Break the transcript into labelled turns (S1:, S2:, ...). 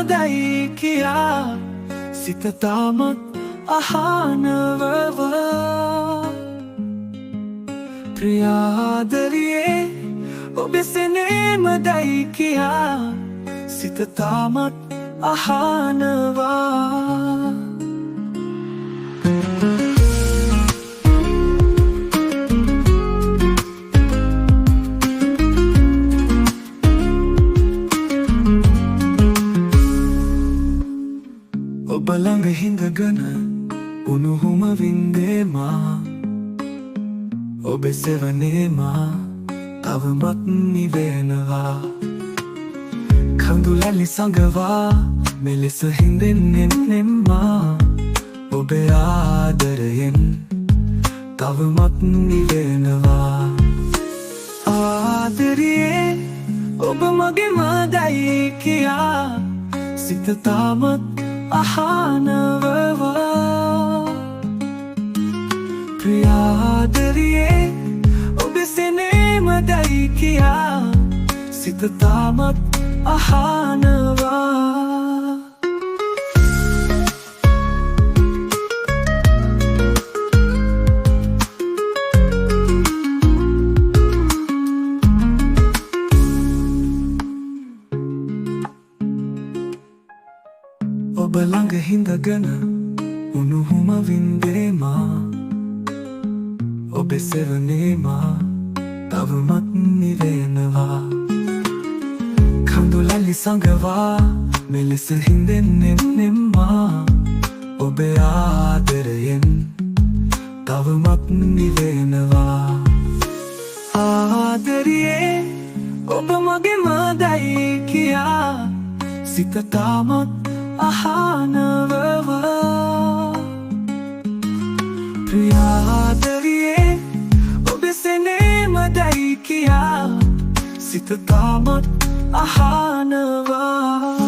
S1: මදයි කියා සිත තාමත් අහනවව ප්‍රියාදරියේ ඔබේ සෙනේ මදයි කියා සිත තාමත් අහනවා ඔබ ළඟ හිඳගෙන උණුහුම වින්දේමා ඔබේ සෙවනේමා තවමත් නිවෙනවා කඳුලැලි සඟවා මෙලෙස හිඳෙන්නෙම්මා ඔබේ ආදරයෙන් තවමත් නිවෙනවා ආදරියේ ඔබ මගේ මදයි කියා සිත තාමත් අහනවවා ප්‍රියාදරියේ ඔබේ සෙනේ මදයි කියා සිත තාමත් අහනවා ඔබ ළඟ හිඳගෙන උණුහුම වින්දේමා ඔබේ සෙවනේමා තවමත් නිවෙනවා කඳුලැලි සඟවා මෙලෙස හිඳෙන්නෙම්මා ඔබේ ආදරයෙන් තවමත් නිවෙනවා ආදරියේ ඔබ මගේ මදයි කියා සිත තාමත් අහනවවා ප්‍රියාදරියේ ඔබේ සෙනේ මදයි කියා සිත තාමත් අහනවා